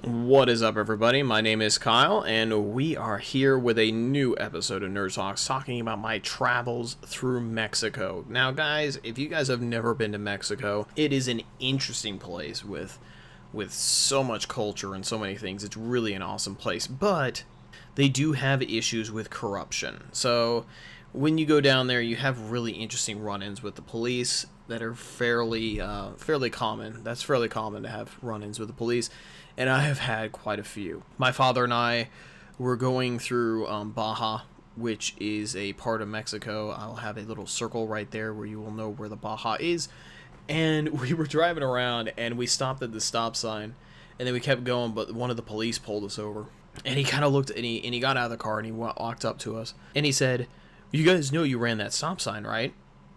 What is up, everybody? My name is Kyle, and we are here with a new episode of Nerd Talks talking about my travels through Mexico. Now, guys, if you guys have never been to Mexico, it is an interesting place with so much culture and so many things. It's really an awesome place, but they do have issues with corruption. So, when you go down there, you have really interesting run-ins with the police that are fairly common. That's fairly common to have run-ins with the police, and I have had quite a few. My father and I were going through Baja, which is a part of Mexico. I'll have a little circle right there where you will know where the Baja is. And we were driving around, and we stopped at the stop sign, and then we kept going, but one of the police pulled us over. And he kind of looked, and he got out of the car, and he walked up to us, and he said, "You guys know you ran that stop sign, right?"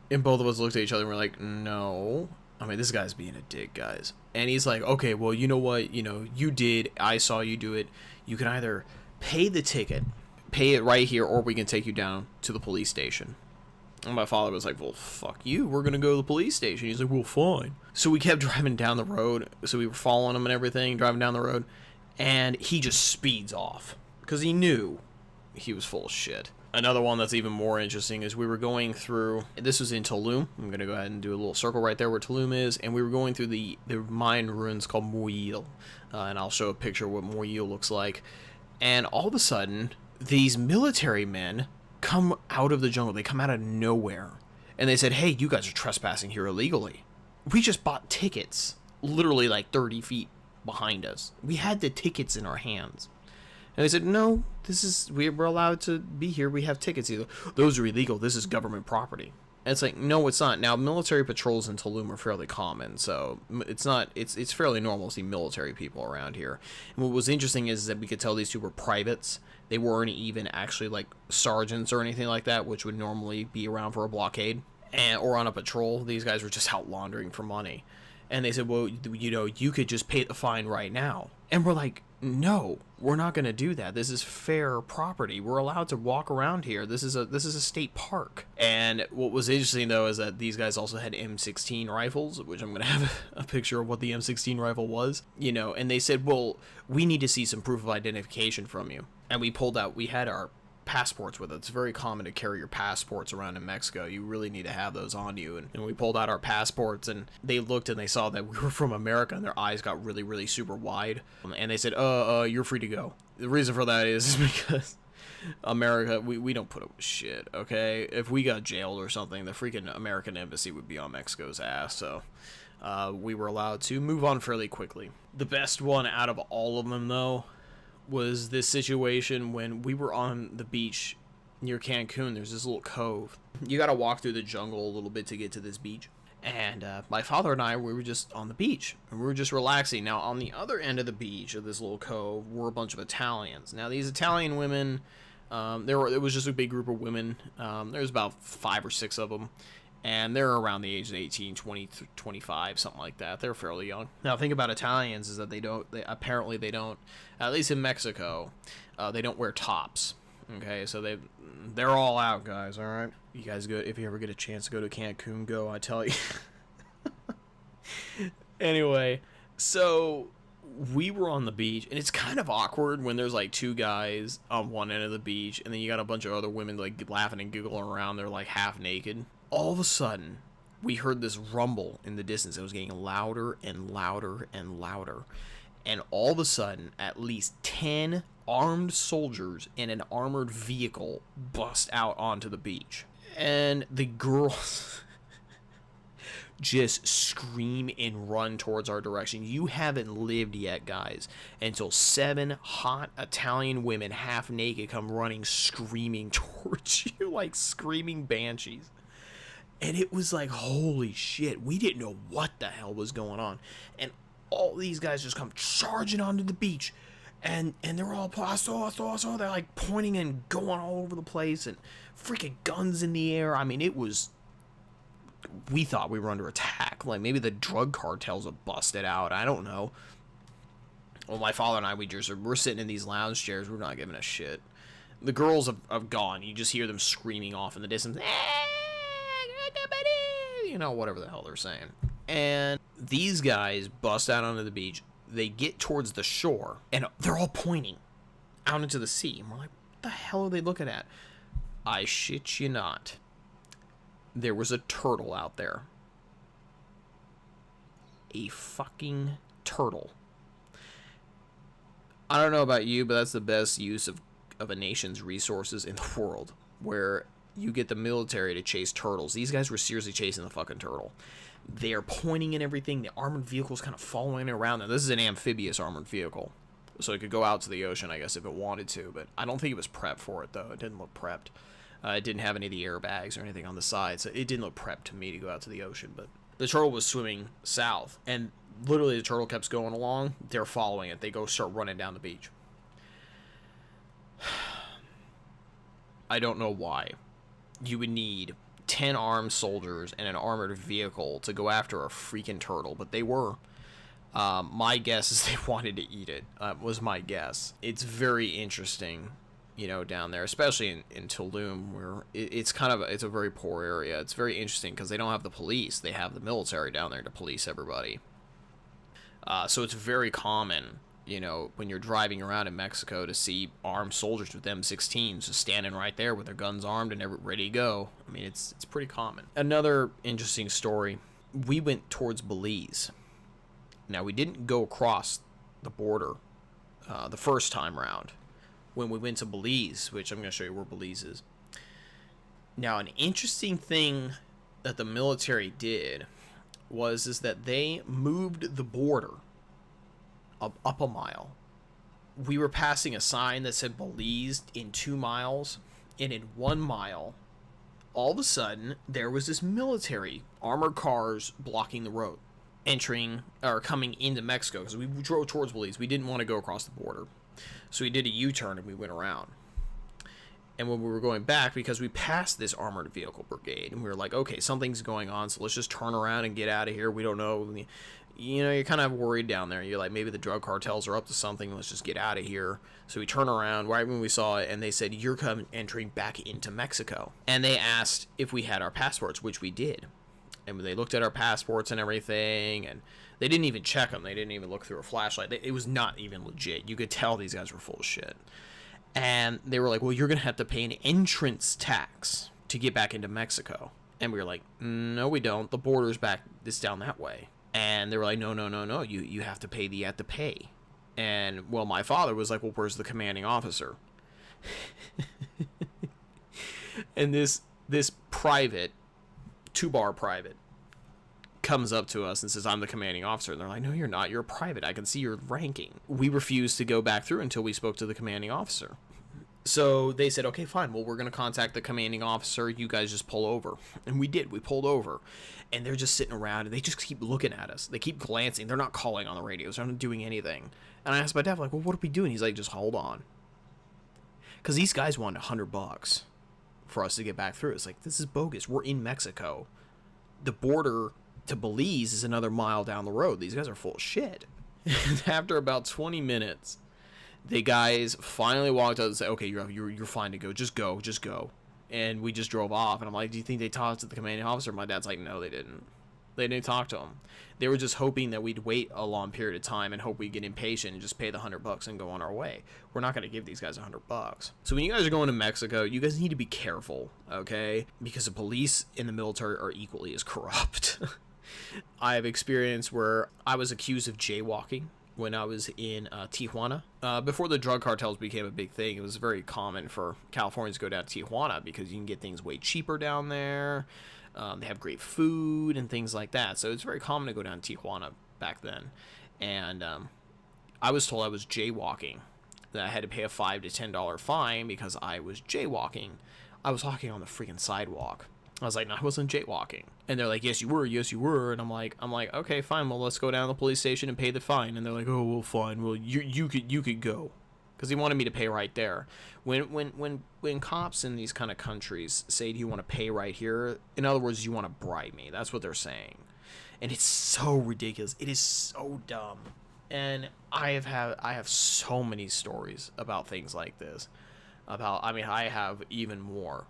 And both of us looked at each other and we're like, "No." I mean, this guy's being a dick, guys. And he's like, "Okay, well, you know what? You did. I saw you do it. You can either pay the ticket, pay it right here, or we can take you down to the police station." And my father was like, "Well, fuck you. We're going to go to the police station." He's like, "Well, fine." So we kept driving down the road. So we were following him and everything, driving down the road. And he just speeds off because he knew he was full of shit. Another one that's even more interesting is we were going through, this was in Tulum. I'm going to go ahead and do a little circle right there where Tulum is. And we were going through the Mayan ruins called Moyil. And I'll show a picture of what Moyil looks like. And all of a sudden, these military men come out of the jungle. They come out of nowhere. And they said, "Hey, you guys are trespassing here illegally. We just bought tickets literally like 30 feet behind us. We had the tickets in our hands." And they said, "No, we're allowed to be here. We have tickets. Either those are illegal. This is government property." And it's like, no, it's not. Now, military patrols in Tulum are fairly common, so it's not. It's fairly normal to see military people around here. And what was interesting is that we could tell these two were privates. They weren't even actually like sergeants or anything like that, which would normally be around for a blockade or on a patrol. These guys were just out laundering for money. And they said, "Well, you could just pay the fine right now." And we're like, "No, we're not going to do that. This is fair property. We're allowed to walk around here. This is a state park." And what was interesting though is that these guys also had M16 rifles, which I'm going to have a picture of what the M16 rifle was. And they said, "Well, we need to see some proof of identification from you." And we had our passports with us. It's very common to carry your passports around in Mexico. You really need to have those on you. And we pulled out our passports, and they looked and they saw that we were from America, and their eyes got really, really super wide. And they said, "You're free to go." The reason for that is because America, we don't put up with shit, okay? If we got jailed or something, the freaking American embassy would be on Mexico's ass. So we were allowed to move on fairly quickly. The best one out of all of them, though, was this situation when we were on the beach near Cancun. There's this little cove. You gotta walk through the jungle a little bit to get to this beach. And my father and I, we were just on the beach, and we were just relaxing. Now, on the other end of the beach of this little cove were a bunch of Italians. Now, these Italian women, it was just a big group of women. There's about 5 or 6 of them. And they're around the age of 18, 20, 25, something like that. They're fairly young. Now, the thing about Italians is that they apparently they don't, at least in Mexico, they don't wear tops. Okay, so they're all out, guys, all right? You guys go, if you ever get a chance to go to Cancun, go, I tell you. Anyway, so we were on the beach, and it's kind of awkward when there's like 2 guys on one end of the beach, and then you got a bunch of other women like laughing and giggling around. They're like half naked. All of a sudden, we heard this rumble in the distance. It was getting louder and louder and louder. And all of a sudden, at least 10 armed soldiers in an armored vehicle bust out onto the beach. And the girls just scream and run towards our direction. You haven't lived yet, guys, until 7 hot Italian women, half naked, come running, screaming towards you like screaming banshees. And it was like, holy shit, we didn't know what the hell was going on. And all these guys just come charging onto the beach. And they're all, "I saw. They're like pointing and going all over the place and freaking guns in the air. I mean, we thought we were under attack. Like maybe the drug cartels have busted out. I don't know. Well, my father and I, we're sitting in these lounge chairs. We're not giving a shit. The girls have gone. You just hear them screaming off in the distance. Whatever the hell they're saying. And these guys bust out onto the beach. they get towards the shore, and they're all pointing out into the sea. And we're like, what the hell are they looking at? I shit you not. There was a turtle out there. A fucking turtle. I don't know about you, but that's the best use of a nation's resources in the world, where you get the military to chase turtles. These guys were seriously chasing the fucking turtle. They are pointing and everything. The armored vehicle's kind of following it around. Now, this is an amphibious armored vehicle, so it could go out to the ocean, I guess, if it wanted to, but I don't think it was prepped for it, though. It didn't look prepped. It didn't have any of the airbags or anything on the side, so it didn't look prepped to me to go out to the ocean, but the turtle was swimming south, and literally the turtle kept going along. They're following it. They start running down the beach. I don't know why you would need 10 armed soldiers and an armored vehicle to go after a freaking turtle, but they were. My guess is they wanted to eat it, was my guess. It's very interesting, you know, down there, especially in Tulum, where it's a very poor area. It's very interesting because they don't have the police. They have the military down there to police everybody. So it's very common, you know, when you're driving around in Mexico to see armed soldiers with M16s just standing right there with their guns armed and ready to go. I mean, it's pretty common. Another interesting story, we went towards Belize. Now, we didn't go across the border the first time around when we went to Belize, which I'm going to show you where Belize is. Now, an interesting thing that the military did is that they moved the border up a mile. We were passing a sign that said Belize in 2 miles, and in 1 mile, all of a sudden, there was this military armored cars blocking the road, entering or coming into Mexico, because we drove towards Belize. We didn't want to go across the border, so we did a U-turn and we went around. And when we were going back, because we passed this armored vehicle brigade, and we were like, okay, something's going on, so let's just turn around and get out of here. We don't know. You know, you're kind of worried down there. You're like, maybe the drug cartels are up to something. Let's just get out of here. So we turn around right when we saw it, and they said, you're entering back into Mexico. And they asked if we had our passports, which we did. And they looked at our passports and everything, and they didn't even check them. They didn't even look through a flashlight. It was not even legit. You could tell these guys were full of shit. And they were like, well, you're going to have to pay an entrance tax to get back into Mexico. And we were like, no, we don't. The border's back. It's down that way. And they were like, no. You have to pay the at the pay. And, well, my father was like, well, where's the commanding officer? And this private, 2-bar private, comes up to us and says, I'm the commanding officer. And they're like, no, you're not. You're a private. I can see your ranking. We refused to go back through until we spoke to the commanding officer. So they said, okay, fine. Well, we're going to contact the commanding officer. You guys just pull over. And we did. We pulled over. And they're just sitting around, and they just keep looking at us. They keep glancing. They're not calling on the radios. They're not doing anything. And I asked my dad, like, well, what are we doing? He's like, just hold on. Because these guys wanted $100 for us to get back through. It's like, this is bogus. We're in Mexico. The border to Belize is another mile down the road. These guys are full of shit. And after about 20 minutes, the guys finally walked out and said, okay, you're fine to go. Just go. And we just drove off. And I'm like, do you think they talked to the commanding officer? My dad's like, no, they didn't. They didn't talk to him. They were just hoping that we'd wait a long period of time and hope we'd get impatient and just pay the $100 and go on our way. We're not going to give these guys $100. So when you guys are going to Mexico, you guys need to be careful, okay? Because the police and the military are equally as corrupt. I have experience where I was accused of jaywalking when I was in Tijuana. Before the drug cartels became a big thing, it was very common for Californians to go down to Tijuana because you can get things way cheaper down there. They have great food and things like that. So it's very common to go down to Tijuana back then. And I was told I was jaywalking, that I had to pay a $5 to $10 fine because I was jaywalking. I was walking on the freaking sidewalk. I was like, no, I wasn't jaywalking. And they're like, yes, you were. And I'm like, okay, fine. Well, let's go down to the police station and pay the fine. And they're like, oh, well, fine. Well, you could go. Because he wanted me to pay right there. When cops in these kind of countries say, do you want to pay right here? In other words, you want to bribe me. That's what they're saying. And it's so ridiculous. It is so dumb. And I have so many stories about things like this. I have even more.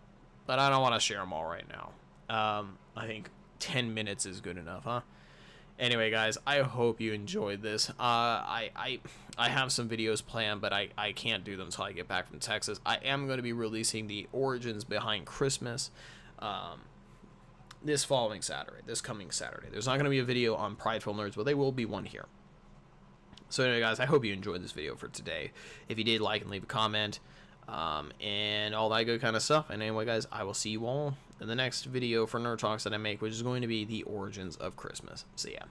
But I don't want to share them all right now. I think 10 minutes is good enough, huh? Anyway, guys, I hope you enjoyed this. I have some videos planned, but I can't do them until I get back from Texas. I am going to be releasing the origins behind Christmas this coming Saturday. There's not going to be a video on Prideful Nerds, but there will be one here. So anyway, guys, I hope you enjoyed this video for today. If you did, like and leave a comment, and all that good kind of stuff. And anyway, guys, I will see you all in the next video for Nerd Talks that I make, which is going to be the origins of Christmas. See ya.